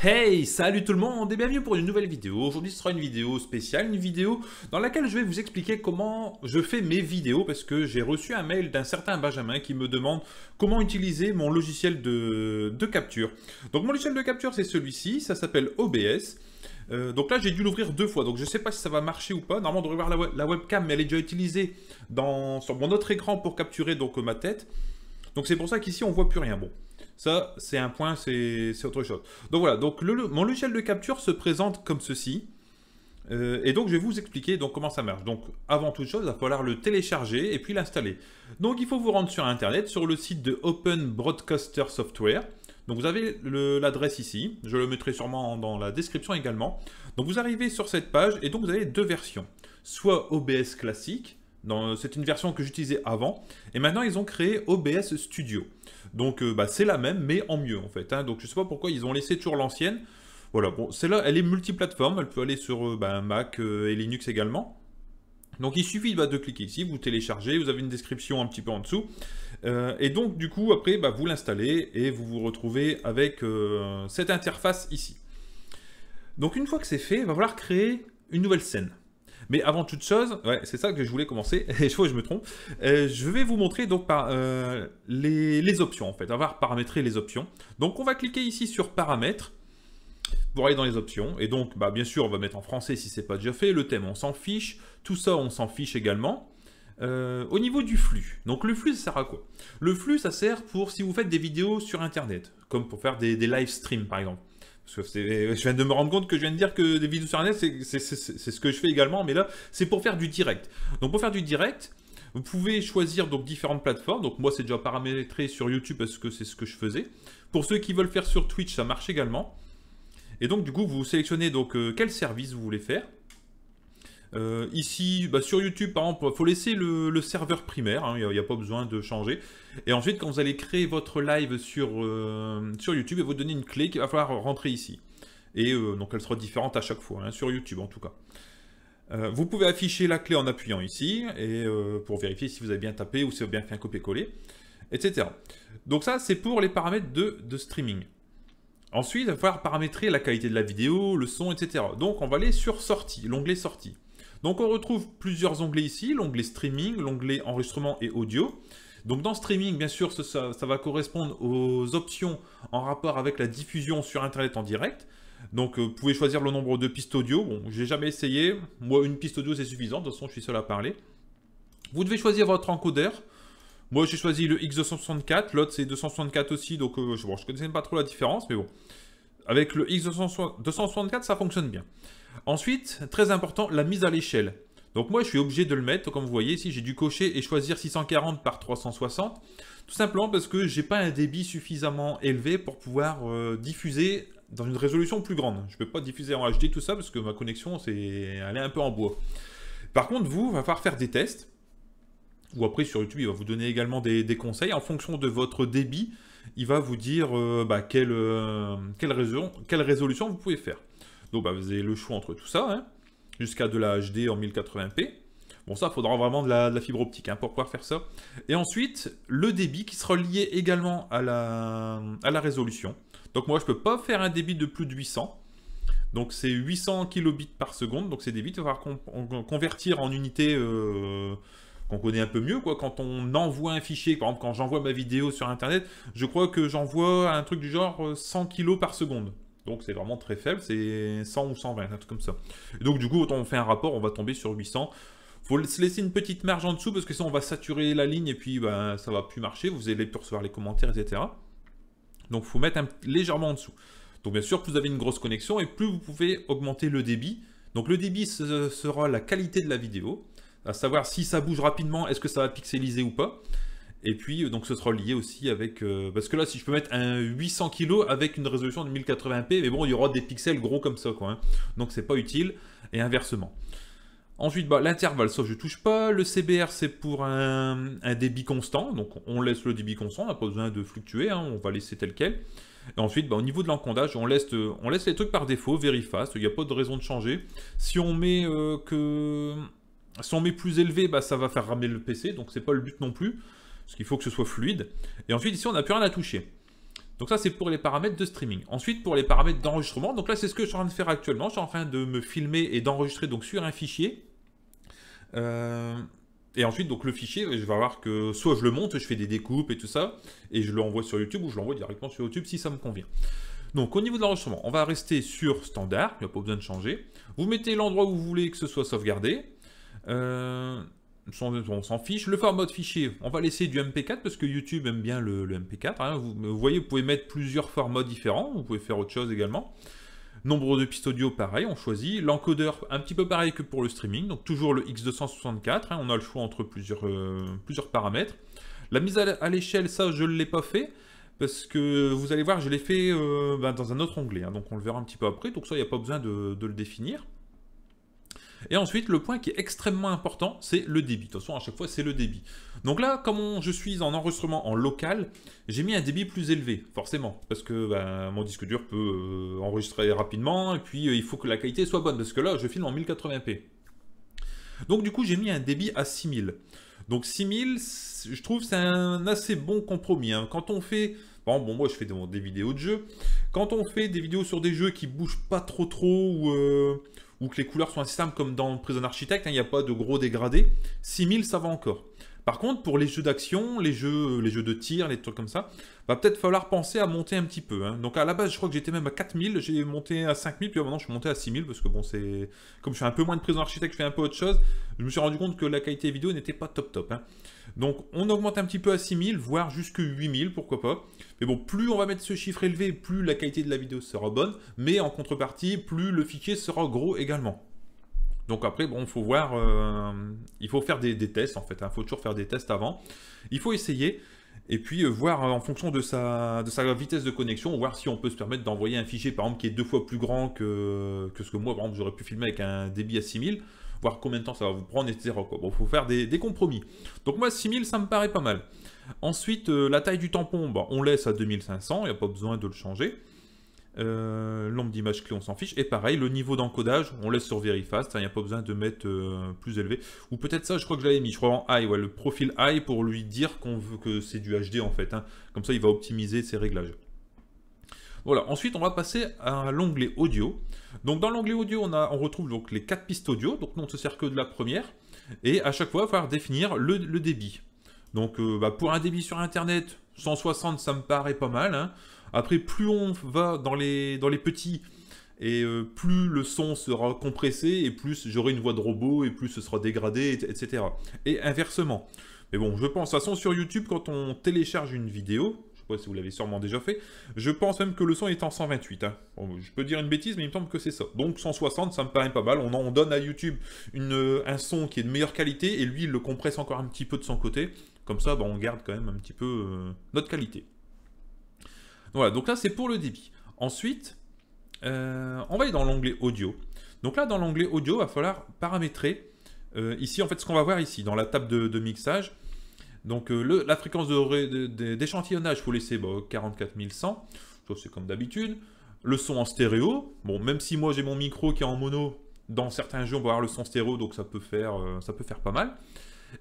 Hey, salut tout le monde et bienvenue pour une nouvelle vidéo. Aujourd'hui ce sera une vidéo spéciale, une vidéo dans laquelle je vais vous expliquer comment je fais mes vidéos parce que j'ai reçu un mail d'un certain Benjamin qui me demande comment utiliser mon logiciel de capture. Donc mon logiciel de capture c'est celui-ci, ça s'appelle OBS. Donc là j'ai dû l'ouvrir deux fois, donc je ne sais pas si ça va marcher ou pas. Normalement on devrait voir la webcam mais elle est déjà utilisée sur mon autre écran pour capturer donc ma tête. Donc c'est pour ça qu'ici on voit plus rien. Bon, ça c'est un point, c'est autre chose. Donc voilà, donc mon logiciel de capture se présente comme ceci. Et donc je vais vous expliquer donc comment ça marche. Donc avant toute chose, il va falloir le télécharger et puis l'installer. Donc il faut vous rendre sur internet, sur le site de Open Broadcaster Software. Donc vous avez l'adresse ici, je le mettrai sûrement dans la description également. Donc vous arrivez sur cette page et donc vous avez deux versions. Soit OBS classique, c'est une version que j'utilisais avant, et maintenant ils ont créé OBS Studio. Donc c'est la même, mais en mieux en fait. Hein. Donc je sais pas pourquoi ils ont laissé toujours l'ancienne. Voilà, bon, celle-là, elle est multiplateforme, elle peut aller sur Mac et Linux également. Donc il suffit de cliquer ici, vous téléchargez, vous avez une description un petit peu en dessous. Et donc du coup, après, vous l'installez et vous vous retrouvez avec cette interface ici. Donc une fois que c'est fait, il va falloir créer une nouvelle scène. Mais avant toute chose, ouais, c'est ça que je voulais commencer, et je crois que je me trompe, je vais vous montrer donc par les options en fait, on va paramétrer les options. Donc on va cliquer ici sur paramètres, pour aller dans les options, et donc bien sûr on va mettre en français si c'est pas déjà fait, le thème on s'en fiche, tout ça on s'en fiche également. Au niveau du flux, donc le flux ça sert à quoi? Le flux ça sert pour si vous faites des vidéos sur internet, comme pour faire des live streams par exemple. Parce que je viens de me rendre compte que je viens de dire que des vidéos sur internet c'est ce que je fais également, mais là c'est pour faire du direct. Donc pour faire du direct, vous pouvez choisir donc différentes plateformes. Donc moi c'est déjà paramétré sur YouTube parce que c'est ce que je faisais. Pour ceux qui veulent faire sur Twitch, ça marche également. Et donc du coup vous sélectionnez donc quel service vous voulez faire. Ici, sur YouTube, par exemple, il faut laisser le serveur primaire, hein, il n'y a pas besoin de changer. Et ensuite, quand vous allez créer votre live sur YouTube, il va vous donner une clé qu'il va falloir rentrer ici. Et donc elle sera différente à chaque fois, hein, sur YouTube en tout cas. Vous pouvez afficher la clé en appuyant ici, et pour vérifier si vous avez bien tapé ou si vous avez bien fait un copier-coller, etc. Donc ça, c'est pour les paramètres de streaming. Ensuite, il va falloir paramétrer la qualité de la vidéo, le son, etc. Donc on va aller sur Sortie, l'onglet Sortie. Donc on retrouve plusieurs onglets ici, l'onglet Streaming, l'onglet Enregistrement et Audio. Donc dans Streaming, bien sûr, ça va correspondre aux options en rapport avec la diffusion sur Internet en direct. Donc vous pouvez choisir le nombre de pistes audio. Bon, j'ai jamais essayé. Moi, une piste audio, c'est suffisant. De toute façon, je suis seul à parler. Vous devez choisir votre encodeur. Moi, j'ai choisi le X264. L'autre, c'est 264 aussi. Donc, je ne connaissais pas trop la différence, mais bon. Avec le X264, ça fonctionne bien. Ensuite, très important, la mise à l'échelle. Donc moi, je suis obligé de le mettre. Comme vous voyez ici, j'ai dû cocher et choisir 640 par 360. Tout simplement parce que j'ai pas un débit suffisamment élevé pour pouvoir diffuser dans une résolution plus grande. Je ne peux pas diffuser en HD tout ça parce que ma connexion, elle est un peu en bois. Par contre, il va falloir faire des tests. Ou après, sur YouTube, il va vous donner également des conseils. En fonction de votre débit, il va vous dire quelle résolution vous pouvez faire. Donc vous avez le choix entre tout ça, hein, jusqu'à de la HD en 1080p. Bon, ça, il faudra vraiment de la fibre optique pour pouvoir faire ça. Et ensuite, le débit qui sera lié également à la résolution. Donc moi, je ne peux pas faire un débit de plus de 800. Donc c'est 800 kilobits par seconde. Donc c'est des bits, il va falloir convertir en unités qu'on connaît un peu mieux, quoi. Quand on envoie un fichier, par exemple quand j'envoie ma vidéo sur internet, je crois que j'envoie un truc du genre 100 kilos par seconde. Donc c'est vraiment très faible, c'est 100 ou 120, un truc comme ça. Et donc du coup, quand on fait un rapport, on va tomber sur 800. Faut se laisser une petite marge en dessous parce que sinon on va saturer la ligne et puis ça va plus marcher, vous allez plus recevoir les commentaires, etc. Donc il faut mettre légèrement en dessous. Donc bien sûr, plus vous avez une grosse connexion et plus vous pouvez augmenter le débit. Donc le débit sera la qualité de la vidéo, à savoir si ça bouge rapidement, est-ce que ça va pixeliser ou pas. Et puis, donc ce sera lié aussi avec... parce que là, si je peux mettre un 800 kg avec une résolution de 1080p, mais bon, il y aura des pixels gros comme ça, quoi. Hein. Donc c'est pas utile, et inversement. Ensuite, l'intervalle, ça je touche pas. Le CBR, c'est pour un débit constant, donc on laisse le débit constant, on n'a pas besoin de fluctuer, hein, on va laisser tel quel. Et ensuite, au niveau de l'encodage, on laisse les trucs par défaut, very fast, il n'y a pas de raison de changer. Si on met Si on met plus élevé, ça va faire ramer le PC, donc c'est pas le but non plus, parce qu'il faut que ce soit fluide. Et ensuite, ici, on n'a plus rien à toucher. Donc ça, c'est pour les paramètres de streaming. Ensuite, pour les paramètres d'enregistrement, donc là, c'est ce que je suis en train de faire actuellement. Je suis en train de me filmer et d'enregistrer donc sur un fichier. Et ensuite, donc le fichier, je vais voir que soit je le monte, je fais des découpes et tout ça, et je l'envoie sur YouTube, ou je l'envoie directement sur YouTube si ça me convient. Donc au niveau de l'enregistrement, on va rester sur standard, il n'y a pas besoin de changer. Vous mettez l'endroit où vous voulez que ce soit sauvegardé. On s'en fiche. Le format de fichier, on va laisser du MP4 parce que YouTube aime bien le MP4. Hein. Vous voyez, vous pouvez mettre plusieurs formats différents. Vous pouvez faire autre chose également. Nombre de pistes audio, pareil, on choisit. L'encodeur, un petit peu pareil que pour le streaming. Donc toujours le X264. Hein. On a le choix entre plusieurs paramètres. La mise à l'échelle, ça, je ne l'ai pas fait. Parce que vous allez voir, je l'ai fait dans un autre onglet. Hein. Donc on le verra un petit peu après. Donc ça, il n'y a pas besoin de le définir. Et ensuite, le point qui est extrêmement important, c'est le débit. De toute façon, à chaque fois, c'est le débit. Donc là, comme je suis en enregistrement en local, j'ai mis un débit plus élevé, forcément. Parce que mon disque dur peut enregistrer rapidement, et puis il faut que la qualité soit bonne. Parce que là, je filme en 1080p. Donc du coup, j'ai mis un débit à 6000. Donc 6000, je trouve c'est un assez bon compromis. Hein. Quand on fait... Bon, moi, je fais des vidéos de jeux. Quand on fait des vidéos sur des jeux qui bougent pas trop ou que les couleurs sont assez simples comme dans Prison Architect, il n'y a pas de gros dégradés, 6000 ça va encore. Par contre, pour les jeux d'action, les jeux de tir, les trucs comme ça, va peut-être falloir penser à monter un petit peu. Hein. Donc à la base, je crois que j'étais même à 4000, j'ai monté à 5000, puis maintenant je suis monté à 6000, parce que bon, c'est... Comme je fais un peu moins de Prison Architect, je fais un peu autre chose, je me suis rendu compte que la qualité vidéo n'était pas top. Hein. Donc on augmente un petit peu à 6000, voire jusque 8000, pourquoi pas. Mais bon, plus on va mettre ce chiffre élevé, plus la qualité de la vidéo sera bonne, mais en contrepartie, plus le fichier sera gros également. Donc après, bon, il faut voir, il faut faire des tests en fait, il faut toujours faire des tests avant. Il faut essayer, et puis voir en fonction de sa vitesse de connexion, voir si on peut se permettre d'envoyer un fichier par exemple qui est 2 fois plus grand que ce que moi, par exemple, j'aurais pu filmer avec un débit à 6000, voir combien de temps ça va vous prendre, etc. Quoi. Bon, il faut faire des compromis. Donc moi, 6000, ça me paraît pas mal. Ensuite, la taille du tampon, on laisse à 2500, il n'y a pas besoin de le changer. Nombre d'images clés, on s'en fiche. Et pareil, le niveau d'encodage, on laisse sur Very Fast, il n'y a pas besoin de mettre plus élevé. Ou peut-être ça, je crois que je l'avais mis, je crois en high, ouais, le profil high pour lui dire qu'on veut que c'est du HD en fait. Hein. Comme ça, il va optimiser ses réglages. Voilà, ensuite on va passer à l'onglet audio. Donc dans l'onglet audio, on retrouve donc les 4 pistes audio, donc nous on ne se sert que de la première. Et à chaque fois, il va falloir définir le débit. Donc pour un débit sur internet, 160 ça me paraît pas mal. Hein. Après, plus on va dans les petits, et plus le son sera compressé, et plus j'aurai une voix de robot, et plus ce sera dégradé, etc. Et inversement. Mais bon, je pense, de toute façon, sur YouTube, quand on télécharge une vidéo, je ne sais pas si vous l'avez sûrement déjà fait, je pense même que le son est en 128. Hein. Bon, je peux dire une bêtise, mais il me semble que c'est ça. Donc 160, ça me paraît pas mal. On donne à YouTube un son qui est de meilleure qualité, et lui, il le compresse encore un petit peu de son côté. Comme ça, on garde quand même un petit peu notre qualité. Voilà, donc là, c'est pour le débit. Ensuite, on va aller dans l'onglet audio. Donc là, dans l'onglet audio, il va falloir paramétrer. Ici, en fait, ce qu'on va voir ici, dans la table de mixage. Donc, la fréquence d'échantillonnage, il faut laisser 44100. Ça, c'est comme d'habitude. Le son en stéréo. Bon, même si moi, j'ai mon micro qui est en mono, dans certains jeux, on va avoir le son stéréo, donc ça peut faire pas mal.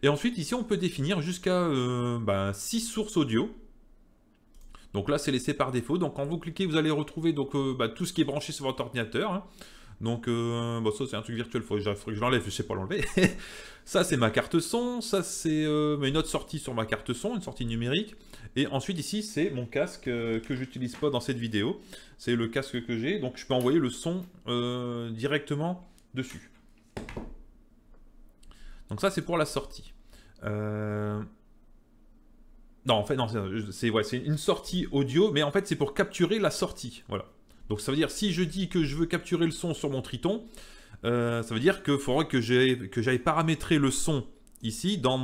Et ensuite, ici, on peut définir jusqu'à 6 sources audio. Donc là, c'est laissé par défaut. Donc quand vous cliquez, vous allez retrouver donc, tout ce qui est branché sur votre ordinateur. Hein. Donc ça, c'est un truc virtuel. Il faudrait que je l'enlève, je ne sais pas l'enlever. Ça, c'est ma carte son. Ça, c'est une autre sortie sur ma carte son, une sortie numérique. Et ensuite, ici, c'est mon casque que j'utilise pas dans cette vidéo. C'est le casque que j'ai. Donc je peux envoyer le son directement dessus. Donc ça, c'est pour la sortie. Non, en fait, non, c'est une sortie audio, mais en fait, c'est pour capturer la sortie. Voilà. Donc, ça veut dire, si je dis que je veux capturer le son sur mon Triton, ça veut dire qu'il faudra que j'aille paramétrer le son ici dans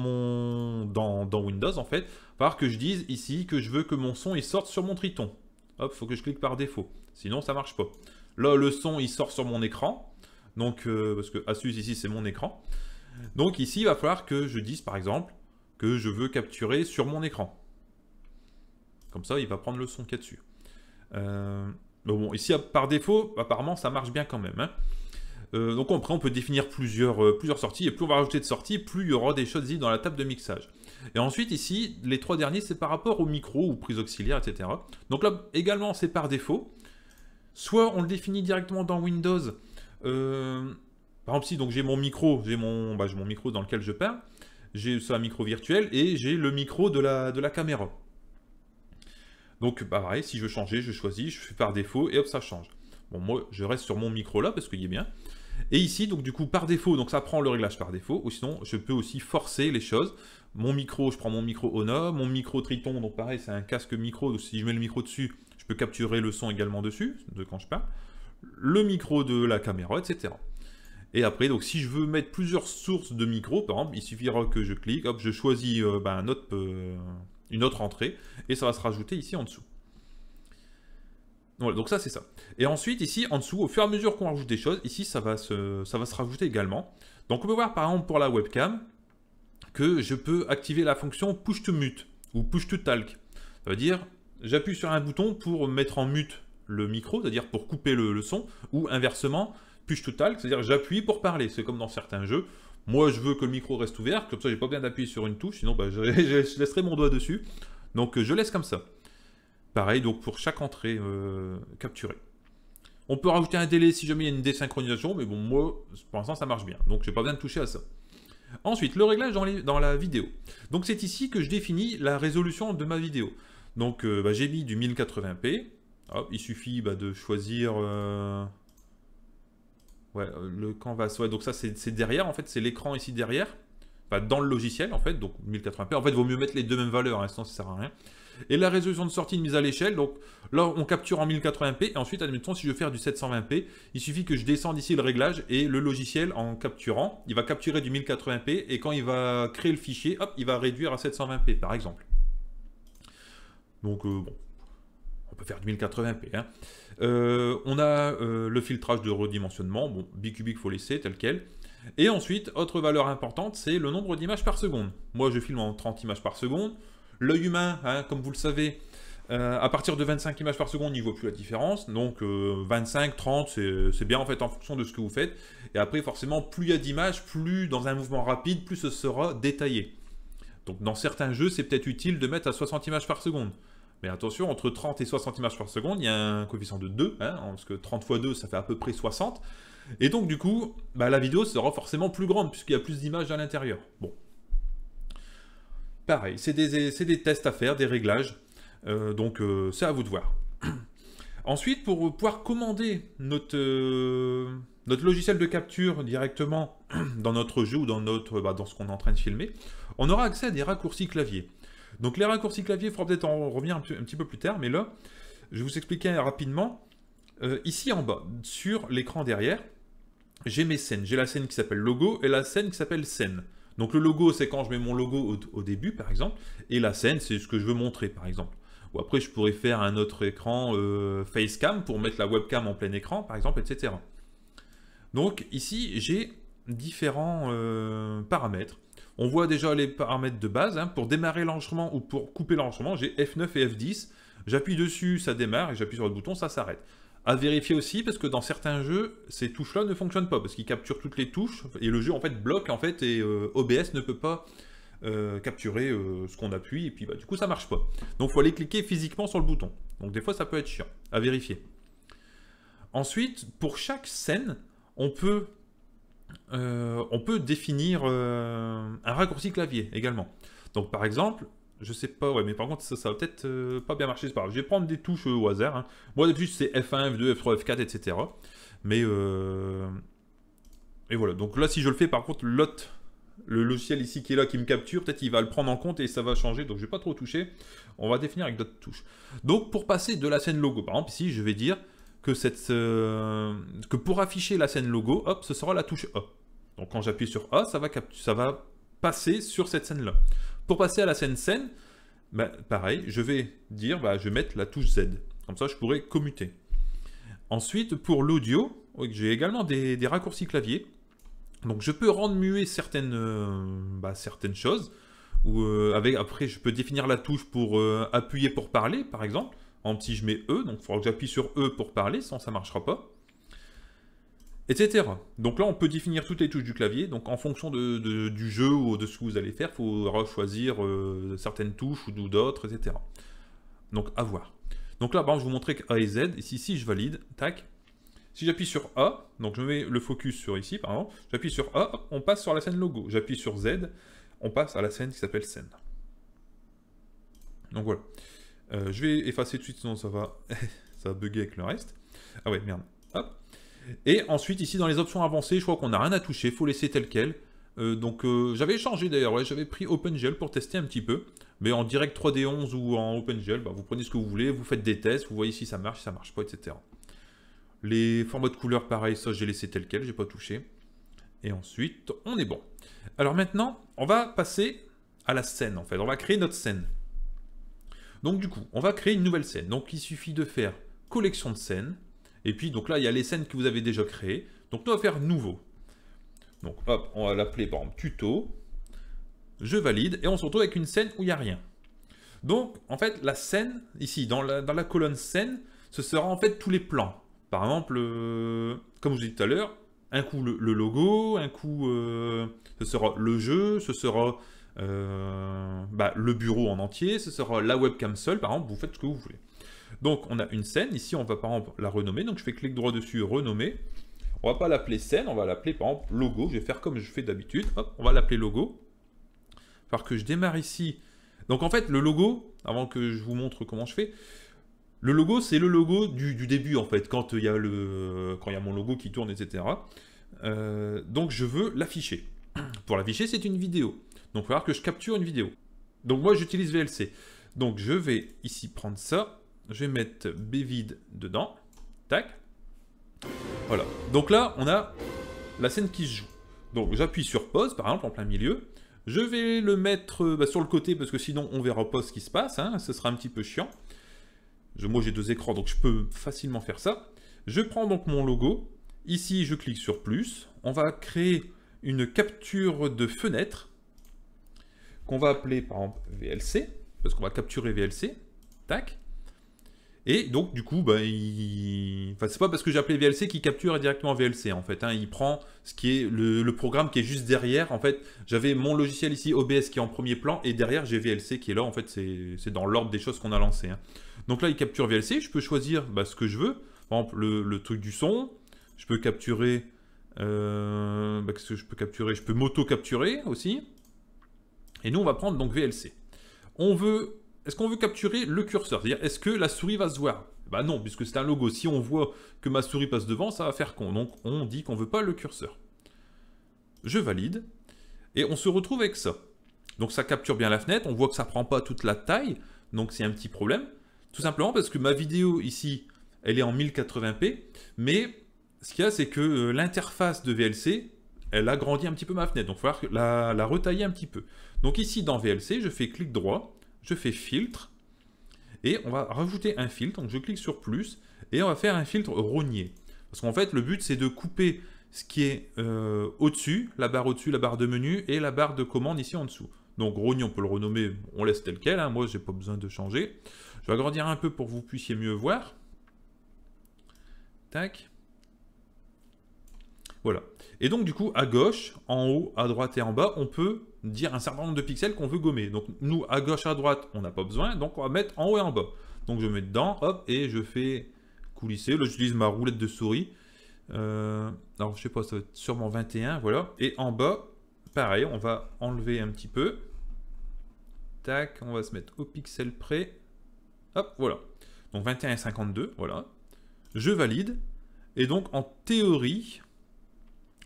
Windows, en fait. Il va falloir que je dise ici que je veux que mon son il sorte sur mon Triton. Hop, il faut que je clique par défaut. Sinon, ça ne marche pas. Là, le son, il sort sur mon écran. Donc, parce que Asus, ici, c'est mon écran. Donc, ici, il va falloir que je dise, par exemple, que je veux capturer sur mon écran. Comme ça, il va prendre le son qu'il y a dessus. Bon, ici, par défaut, apparemment, ça marche bien quand même. Hein. Donc après, on peut définir plusieurs sorties, et plus on va rajouter de sorties, plus il y aura des choses ici dans la table de mixage. Et ensuite, ici, les 3 derniers, c'est par rapport au micro ou prise auxiliaire, etc. Donc là, également, c'est par défaut. Soit on le définit directement dans Windows. Par exemple, si donc j'ai mon micro, j'ai mon micro dans lequel je parle. J'ai un micro virtuel et j'ai le micro de la caméra. Donc pareil, si je veux changer, je choisis, je fais par défaut et hop, ça change. Bon, moi, je reste sur mon micro là parce qu'il est bien. Et ici, donc du coup, par défaut, donc ça prend le réglage par défaut, ou sinon, je peux aussi forcer les choses. Mon micro, je prends mon micro Honor, mon micro Triton, donc pareil, c'est un casque micro, donc si je mets le micro dessus, je peux capturer le son également dessus, de quand je parle. Le micro de la caméra, etc. Et après, donc si je veux mettre plusieurs sources de micro, par exemple, il suffira que je clique, hop, je choisis une autre entrée, et ça va se rajouter ici en dessous. Voilà, donc ça c'est ça. Et ensuite ici en dessous, au fur et à mesure qu'on rajoute des choses, ici ça va se rajouter également. Donc on peut voir par exemple pour la webcam que je peux activer la fonction push to mute ou push to talk. Ça veut dire j'appuie sur un bouton pour mettre en mute le micro, c'est-à-dire pour couper le son, ou inversement push to talk, c'est-à-dire j'appuie pour parler. C'est comme dans certains jeux. Moi je veux que le micro reste ouvert, comme ça j'ai pas besoin d'appuyer sur une touche, sinon bah, je laisserai mon doigt dessus. Donc je laisse comme ça. Pareil, donc pour chaque entrée capturée. On peut rajouter un délai si jamais il y a une désynchronisation, mais bon, moi, pour l'instant, ça marche bien. Donc, je n'ai pas besoin de toucher à ça. Ensuite, le réglage dans la vidéo. Donc, c'est ici que je définis la résolution de ma vidéo. Donc, j'ai mis du 1080p. Hop, il suffit de choisir... le canvas. Ouais, donc ça, c'est derrière, en fait, c'est l'écran ici derrière. Enfin, dans le logiciel, en fait, donc 1080p. En fait, il vaut mieux mettre les deux mêmes valeurs, sinon ça ne sert à rien. Et la résolution de sortie de mise à l'échelle, donc là on capture en 1080p, et ensuite admettons si je veux faire du 720p, il suffit que je descende ici le réglage, et le logiciel en capturant, il va capturer du 1080p, et quand il va créer le fichier, hop, il va réduire à 720p par exemple. Donc bon, on peut faire du 1080p. On a le filtrage de redimensionnement, bon, bicubique faut laisser tel quel. Et ensuite, autre valeur importante, c'est le nombre d'images par seconde. Moi je filme en 30 images par seconde. L'œil humain, comme vous le savez, à partir de 25 images par seconde, il ne voit plus la différence. Donc 25, 30, c'est bien en fait en fonction de ce que vous faites. Et après, forcément, plus il y a d'images, plus dans un mouvement rapide, plus ce sera détaillé. Donc dans certains jeux, c'est peut-être utile de mettre à 60 images par seconde. Mais attention, entre 30 et 60 images par seconde, il y a un coefficient de 2, parce que 30 x 2, ça fait à peu près 60. Et donc du coup, la vidéo sera forcément plus grande, puisqu'il y a plus d'images à l'intérieur. Bon. Pareil, c'est des tests à faire, des réglages, donc c'est à vous de voir. Ensuite, pour pouvoir commander notre logiciel de capture directement dans notre jeu ou dans ce qu'on est en train de filmer, on aura accès à des raccourcis clavier. Donc les raccourcis clavier, il faudra peut-être en revenir un petit peu plus tard, mais là, je vais vous expliquer rapidement. Ici en bas, sur l'écran derrière, j'ai mes scènes. J'ai la scène qui s'appelle logo et la scène qui s'appelle scène. Donc le logo, c'est quand je mets mon logo au début, par exemple, et la scène, c'est ce que je veux montrer, par exemple. Ou après, je pourrais faire un autre écran facecam pour mettre la webcam en plein écran, par exemple, etc. Donc ici, j'ai différents paramètres. On voit déjà les paramètres de base. Pour démarrer l'enregistrement ou pour couper l'enregistrement, j'ai F9 et F10. J'appuie dessus, ça démarre, et j'appuie sur le bouton, ça s'arrête. À vérifier aussi, parce que dans certains jeux, ces touches-là ne fonctionnent pas, parce qu'ils capturent toutes les touches, et le jeu en fait bloque, et OBS ne peut pas capturer ce qu'on appuie, et puis du coup ça marche pas. Donc il faut aller cliquer physiquement sur le bouton. Donc des fois ça peut être chiant, à vérifier. Ensuite, pour chaque scène, on peut définir un raccourci clavier également. Donc par exemple, je sais pas, mais par contre, ça va peut-être pas bien marcher, c'est pas grave. Je vais prendre des touches au hasard. Moi, d'habitude, c'est F1, F2, F3, F4, etc. Mais, et voilà. Donc là, si je le fais, par contre, le logiciel ici qui est là, qui me capture, peut-être il va le prendre en compte et ça va changer. Donc, je vais pas trop toucher. On va définir avec d'autres touches. Donc, pour passer de la scène logo, par exemple, ici, je vais dire que, que pour afficher la scène logo, hop, ce sera la touche A. Donc, quand j'appuie sur A, ça va passer sur cette scène-là. Pour passer à la scène, pareil, je vais dire, je vais mettre la touche Z. Comme ça, je pourrais commuter. Ensuite, pour l'audio, j'ai également des raccourcis clavier. Donc, je peux rendre muet certaines choses. Ou après, je peux définir la touche pour appuyer pour parler, par exemple. Si je mets E, donc il faudra que j'appuie sur E pour parler, sinon ça ne marchera pas. etc. Donc là, on peut définir toutes les touches du clavier. Donc en fonction du jeu ou de ce que vous allez faire, il faut choisir certaines touches ou d'autres, etc. Donc à voir. Donc là, par exemple, je vous montrer que A et Z. Ici, si je valide, tac. Si j'appuie sur A, donc je mets le focus sur ici, par exemple. J'appuie sur A, hop, on passe sur la scène logo. J'appuie sur Z, on passe à la scène qui s'appelle scène. Donc voilà. Je vais effacer tout de suite, sinon ça va bugger avec le reste. Ah ouais, merde. Hop. Et ensuite, ici, dans les options avancées, je crois qu'on n'a rien à toucher, il faut laisser tel quel. J'avais changé d'ailleurs, ouais, j'avais pris OpenGL pour tester un petit peu. Mais en direct 3D11 ou en OpenGL, bah, vous prenez ce que vous voulez, vous faites des tests, vous voyez si ça marche pas, etc. Les formats de couleurs, pareil, ça j'ai laissé tel quel, j'ai pas touché. Et ensuite, on est bon. Alors maintenant, on va passer à la scène, en fait. On va créer notre scène. Donc du coup, on va créer une nouvelle scène. Donc il suffit de faire collection de scènes. Et puis, donc là, il y a les scènes que vous avez déjà créées. Donc nous, on va faire nouveau. Donc hop, on va l'appeler par exemple tuto. Je valide. Et on se retrouve avec une scène où il n'y a rien. Donc, en fait, la scène, ici, dans la colonne scène, ce sera en fait tous les plans. Par exemple, comme je vous ai dit tout à l'heure, un coup le logo, un coup ce sera le jeu, ce sera le bureau en entier, ce sera la webcam seule, par exemple, vous faites ce que vous voulez. Donc on a une scène, ici on va par exemple la renommer, donc je fais clic droit dessus, renommer. On va pas l'appeler scène, on va l'appeler par exemple logo, je vais faire comme je fais d'habitude, hop, on va l'appeler logo. Il va falloir que je démarre ici. Donc en fait le logo, avant que je vous montre comment je fais, le logo, c'est le logo du début, en fait, quand il y a mon logo qui tourne, etc. Donc, je veux l'afficher. Pour l'afficher, c'est une vidéo. Donc, il va falloir que je capture une vidéo. Donc, moi, j'utilise VLC. Donc, je vais ici prendre ça. Je vais mettre bvide dedans. Tac. Voilà. Donc là, on a la scène qui se joue. Donc, j'appuie sur pause, par exemple, en plein milieu. Je vais le mettre sur le côté, parce que sinon, on verra pas ce qui se passe. Hein. Ce sera un petit peu chiant. Moi j'ai 2 écrans donc je peux facilement faire ça. Je prends donc mon logo. Ici je clique sur plus. On va créer une capture de fenêtre qu'on va appeler par exemple VLC. Parce qu'on va capturer VLC. Tac. Et donc du coup, c'est pas parce que j'ai appelé VLC qu'il capture directement VLC en fait. Hein. Il prend ce qui est le programme qui est juste derrière. En fait, j'avais mon logiciel ici OBS qui est en premier plan et derrière j'ai VLC qui est là. En fait, c'est dans l'ordre des choses qu'on a lancées. Hein. Donc là, il capture VLC. Je peux choisir ce que je veux. Par exemple, le truc du son. Je peux capturer. Qu'est-ce que je peux capturer? Je peux m'auto-capturer aussi. Et nous, on va prendre donc VLC. Est-ce qu'on veut capturer le curseur? C'est-à-dire, est-ce que la souris va se voir? Bah non, puisque c'est un logo. Si on voit que ma souris passe devant, ça va faire con. Donc, on dit qu'on ne veut pas le curseur. Je valide. Et on se retrouve avec ça. Donc, ça capture bien la fenêtre. On voit que ça ne prend pas toute la taille. Donc, c'est un petit problème. Tout simplement parce que ma vidéo, ici, elle est en 1080p. Mais, ce qu'il y a, c'est que l'interface de VLC, elle agrandit un petit peu ma fenêtre. Donc, il va falloir la retailler un petit peu. Donc, ici, dans VLC, je fais clic droit. Je fais filtre et on va rajouter un filtre. Donc je clique sur plus et on va faire un filtre rogné. Parce qu'en fait, le but c'est de couper ce qui est au-dessus, la barre au-dessus, la barre de menu et la barre de commande ici en dessous. Donc rogné, on peut le renommer, on laisse tel quel. Hein. Moi, j'ai pas besoin de changer. Je vais agrandir un peu pour que vous puissiez mieux voir. Tac. Voilà. Et donc, du coup, à gauche, en haut, à droite et en bas, on peut dire un certain nombre de pixels qu'on veut gommer. Donc, nous, à gauche, à droite, on n'a pas besoin. Donc, on va mettre en haut et en bas. Donc, je mets dedans, hop, et je fais coulisser. Là, j'utilise ma roulette de souris. Alors, je sais pas, ça va être sûrement 21, voilà. Et en bas, pareil, on va enlever un petit peu. Tac, on va se mettre au pixel près. Hop, voilà. Donc, 21 et 52, voilà. Je valide. Et donc, en théorie,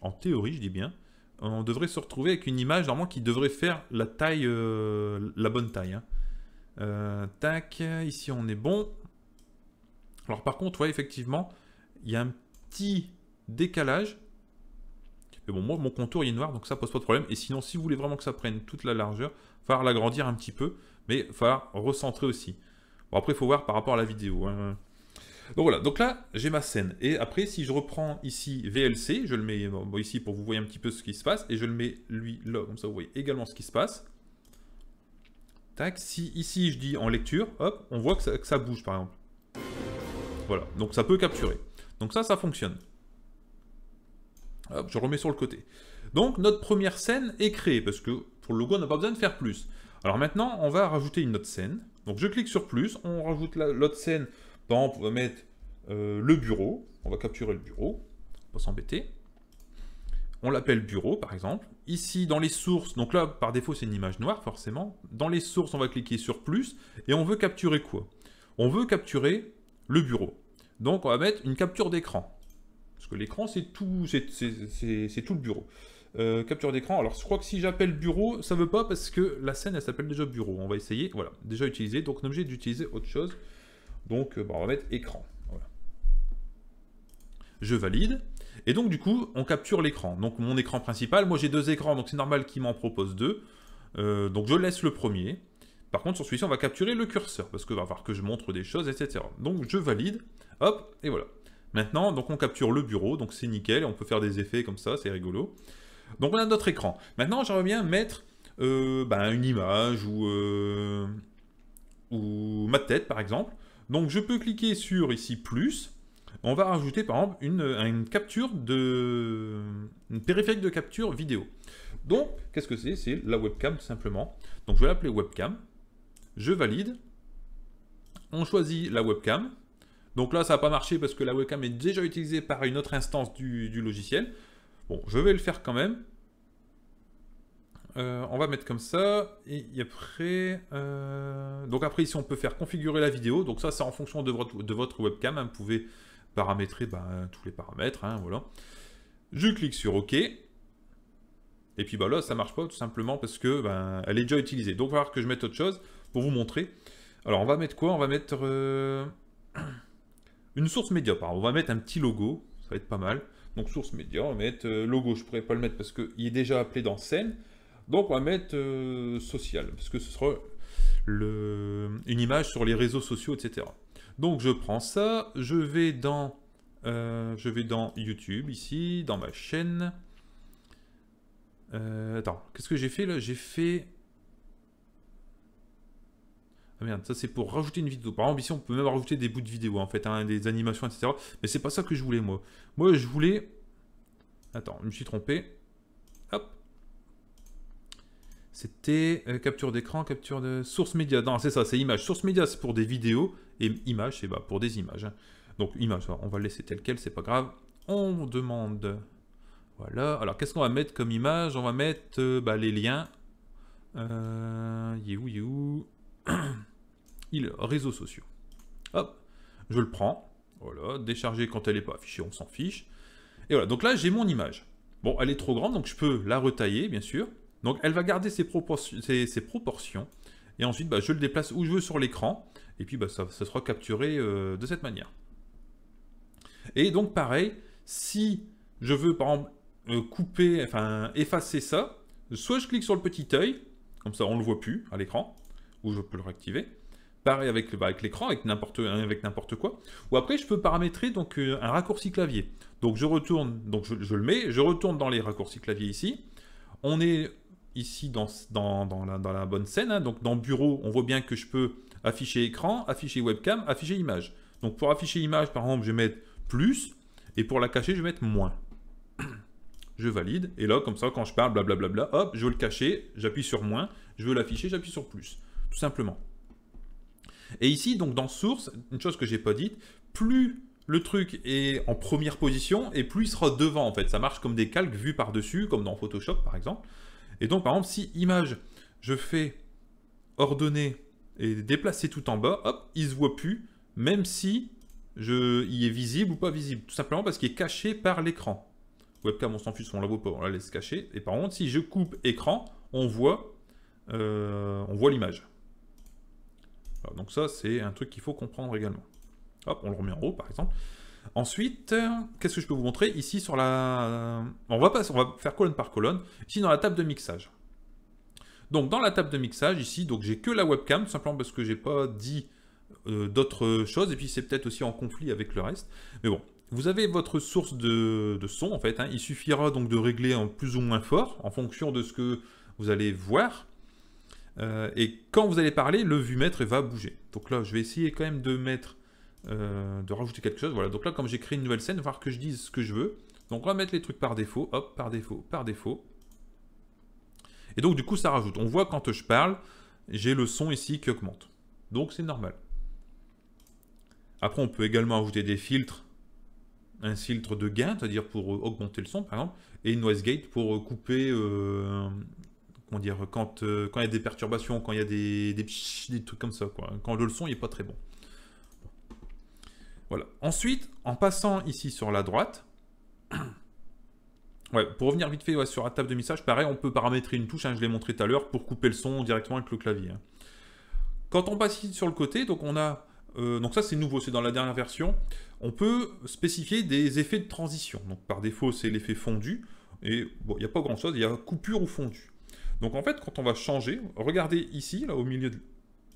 je dis bien, on devrait se retrouver avec une image normalement qui devrait faire la taille, la bonne taille. Hein. Tac, ici on est bon. Alors par contre, ouais, effectivement, il y a un petit décalage. Mais bon, moi mon contour il est noir, donc ça pose pas de problème. Et sinon, si vous voulez vraiment que ça prenne toute la largeur, il va falloir l'agrandir un petit peu, mais il va falloir recentrer aussi. Bon, après, il faut voir par rapport à la vidéo. Hein. Donc voilà, donc là j'ai ma scène. Et après, si je reprends ici VLC, je le mets ici pour que vous voyez un petit peu ce qui se passe, et je le mets lui là, comme ça vous voyez également ce qui se passe. Tac, si ici je dis en lecture, hop, on voit que ça bouge par exemple. Voilà, donc ça peut capturer. Donc ça fonctionne. Hop, je remets sur le côté. Donc notre première scène est créée, parce que pour le logo, on n'a pas besoin de faire plus. Alors maintenant, on va rajouter une autre scène. Donc je clique sur plus, on rajoute l'autre scène. Par exemple, on va mettre le bureau. On va capturer le bureau, on va s'embêter. On l'appelle bureau, par exemple. Ici, dans les sources, donc là, par défaut, c'est une image noire, forcément. Dans les sources, on va cliquer sur plus, et on veut capturer quoi? On veut capturer le bureau. Donc, on va mettre une capture d'écran. Parce que l'écran, c'est tout, c'est tout le bureau. Capture d'écran. Alors, je crois que si j'appelle bureau, ça ne veut pas, parce que la scène, elle s'appelle déjà bureau. On va essayer. Voilà, déjà utilisé. Donc, on est obligé d'utiliser autre chose. Donc, on va mettre écran. Voilà. Je valide. Et donc, du coup, on capture l'écran. Donc, mon écran principal, moi, j'ai 2 écrans, donc c'est normal qu'il m'en propose 2. Donc, je laisse le premier. Par contre, sur celui-ci, on va capturer le curseur, parce qu'il va falloir que je montre des choses, etc. Donc, je valide. Hop, et voilà. Maintenant, donc, on capture le bureau, donc c'est nickel. Et on peut faire des effets comme ça, c'est rigolo. Donc, on a notre écran. Maintenant, j'aimerais bien mettre une image ou ma tête, par exemple. Donc, je peux cliquer sur, ici, plus. On va rajouter par exemple une capture une périphérique de capture vidéo. Donc, qu'est-ce que c'est? C'est la webcam tout simplement. Donc, je vais l'appeler webcam. Je valide. On choisit la webcam. Donc là, ça n'a pas marché parce que la webcam est déjà utilisée par une autre instance du logiciel. Bon, je vais le faire quand même. On va mettre comme ça. Et après, donc après, ici, on peut faire configurer la vidéo. Donc ça, c'est en fonction de votre webcam. Vous pouvez paramétrer tous les paramètres, hein, voilà. Je clique sur OK. Et puis là, ça marche pas tout simplement parce que elle est déjà utilisée. Donc, il va falloir que je mette autre chose pour vous montrer. Alors, on va mettre quoi? On va mettre une source média. On va mettre un petit logo, ça va être pas mal. Donc, source média, on va mettre logo. Je pourrais pas le mettre parce qu'il est déjà appelé dans scène. Donc, on va mettre social parce que ce sera une image sur les réseaux sociaux, etc. Donc je prends ça, je vais dans YouTube, ici, dans ma chaîne. Attends, qu'est-ce que j'ai fait là? J'ai fait... Ah merde, ça c'est pour rajouter une vidéo. Par exemple, ici on peut même rajouter des bouts de vidéo en fait, hein, des animations, etc. Mais c'est pas ça que je voulais moi. Moi je voulais... Attends, je me suis trompé. Hop. C'était capture d'écran, capture de source média. Non, c'est ça, c'est image. Source média, c'est pour des vidéos. Et image, c'est pour des images. Hein. Donc, image, on va le laisser tel quel, c'est pas grave. On demande... Voilà. Alors, qu'est-ce qu'on va mettre comme image? On va mettre les liens. Réseaux sociaux. Hop. Je le prends. Voilà. Décharger quand elle n'est pas affichée, on s'en fiche. Et voilà. Donc là, j'ai mon image. Bon, elle est trop grande, donc je peux la retailler, bien sûr. Donc, elle va garder ses proportions. Et ensuite, je le déplace où je veux sur l'écran. Et puis, ça sera capturé de cette manière. Et donc, pareil, si je veux, par exemple, effacer ça, soit je clique sur le petit œil, comme ça, on ne le voit plus à l'écran, ou je peux le réactiver. Pareil avec l'écran, avec n'importe quoi. Ou après, je peux paramétrer donc, un raccourci clavier. Donc, je retourne, donc je le mets, je retourne dans les raccourcis clavier ici. On est... ici dans la bonne scène, hein. Donc dans bureau, on voit bien que je peux afficher écran, afficher webcam, afficher image. Donc pour afficher image, par exemple, je vais mettre plus, et pour la cacher, je vais mettre moins. Je valide, et là, comme ça, quand je parle, blablabla, hop, je veux le cacher, j'appuie sur moins, je veux l'afficher, j'appuie sur plus, tout simplement. Et ici, donc dans source, une chose que j'ai pas dite, plus le truc est en première position, et plus il sera devant, en fait. Ça marche comme des calques vus par-dessus, comme dans Photoshop, par exemple. Et donc, par exemple, si image, je fais ordonner et déplacer tout en bas, hop, il ne se voit plus, même si il est visible ou pas visible. Tout simplement parce qu'il est caché par l'écran. Webcam, on s'en fiche, on la voit pas, on la laisse cacher. Et par contre, si je coupe écran, on voit l'image. Donc ça, c'est un truc qu'il faut comprendre également. Hop, on le remet en haut, par exemple. Ensuite, qu'est-ce que je peux vous montrer? Ici, sur la... On va faire colonne par colonne. Ici, dans la table de mixage. Donc, dans la table de mixage, ici, donc j'ai que la webcam, tout simplement parce que j'ai pas dit d'autres choses. Et puis, c'est peut-être aussi en conflit avec le reste. Mais bon, vous avez votre source de son, en fait. Hein. Il suffira donc de régler en plus ou moins fort, en fonction de ce que vous allez voir. Et quand vous allez parler, le vumètre va bouger. Donc là, je vais essayer quand même de mettre... de rajouter quelque chose. Voilà, donc là, comme j'ai créé une nouvelle scène, il va falloir que je dise ce que je veux. Donc on va mettre les trucs par défaut, hop, par défaut, par défaut. Et donc du coup ça rajoute. On voit quand je parle, j'ai le son ici qui augmente. Donc c'est normal. Après on peut également ajouter des filtres. Un filtre de gain, c'est-à-dire pour augmenter le son par exemple, et une noise gate pour couper, comment dire, quand il y a des perturbations, quand il y a des trucs comme ça, quoi. Quand le son n'est pas très bon. Voilà. Ensuite, en passant ici sur la droite, ouais, pour revenir vite fait sur la table de mixage, pareil, on peut paramétrer une touche, hein, je l'ai montré tout à l'heure, pour couper le son directement avec le clavier. Hein. Quand on passe ici sur le côté, donc on a... donc ça c'est nouveau, c'est dans la dernière version. On peut spécifier des effets de transition. Donc par défaut c'est l'effet fondu. Et bon, il n'y a pas grand chose, il y a coupure ou fondu. Donc en fait quand on va changer, regardez ici, là au milieu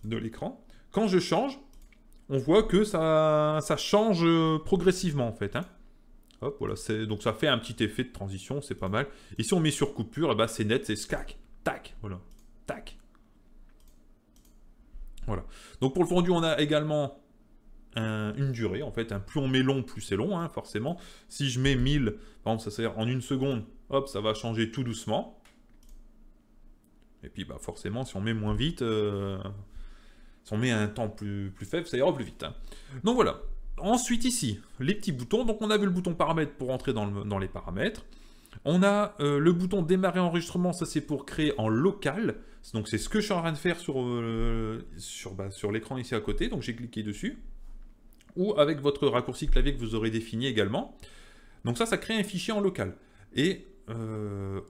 de l'écran, quand je change, on voit que ça change progressivement en fait. Hein. Hop, voilà, donc ça fait un petit effet de transition, c'est pas mal. Ici on met sur coupure, et ben c'est net, c'est scac, tac, voilà, tac. Voilà. Donc pour le fondu, on a également une durée. En fait, plus on met long, plus c'est long, hein, forcément. Si je mets 1000, par exemple, ça sert en une seconde, hop, ça va changer tout doucement. Et puis, bah, forcément, si on met moins vite, si on met un temps plus faible, ça ira plus vite. Hein. Donc voilà. Ensuite, ici, les petits boutons. Donc on a vu le bouton paramètres pour entrer dans les paramètres. On a le bouton démarrer enregistrement, ça c'est pour créer en local. Donc c'est ce que je suis en train de faire sur l'écran ici à côté. Donc j'ai cliqué dessus. Ou avec votre raccourci clavier que vous aurez défini également. Donc ça crée un fichier en local. Et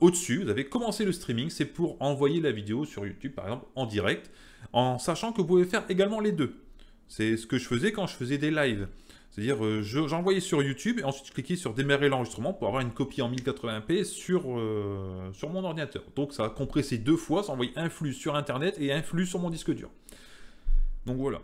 au-dessus, vous avez commencé le streaming. C'est pour envoyer la vidéo sur YouTube, par exemple, en direct. En sachant que vous pouvez faire également les deux. C'est ce que je faisais quand je faisais des lives. C'est-à-dire, j'envoyais sur YouTube et ensuite je cliquais sur démarrer l'enregistrement pour avoir une copie en 1080p sur mon ordinateur. Donc ça a compressé 2 fois, ça envoyait un flux sur Internet et un flux sur mon disque dur. Donc voilà.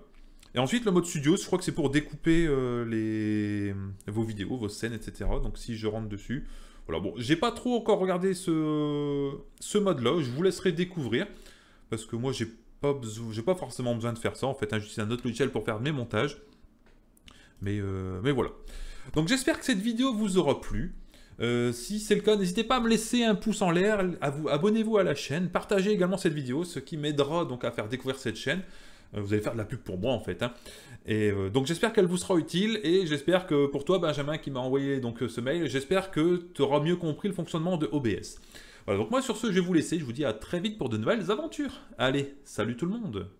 Et ensuite, le mode studio, je crois que c'est pour découper vos vidéos, vos scènes, etc. Donc si je rentre dessus, voilà. Bon, j'ai pas trop encore regardé ce mode-là, je vous laisserai découvrir parce que moi, j'ai pas forcément besoin de faire ça. En fait, hein, j'utilise un autre logiciel pour faire mes montages. Mais voilà. Donc j'espère que cette vidéo vous aura plu. Si c'est le cas, n'hésitez pas à me laisser un pouce en l'air, abonnez-vous à la chaîne, partagez également cette vidéo, ce qui m'aidera donc à faire découvrir cette chaîne. Vous allez faire de la pub pour moi en fait. Hein. Et donc j'espère qu'elle vous sera utile et j'espère que pour toi Benjamin qui m'a envoyé donc ce mail, j'espère que tu auras mieux compris le fonctionnement de OBS. Voilà, donc moi sur ce je vais vous laisser, je vous dis à très vite pour de nouvelles aventures. Allez, salut tout le monde!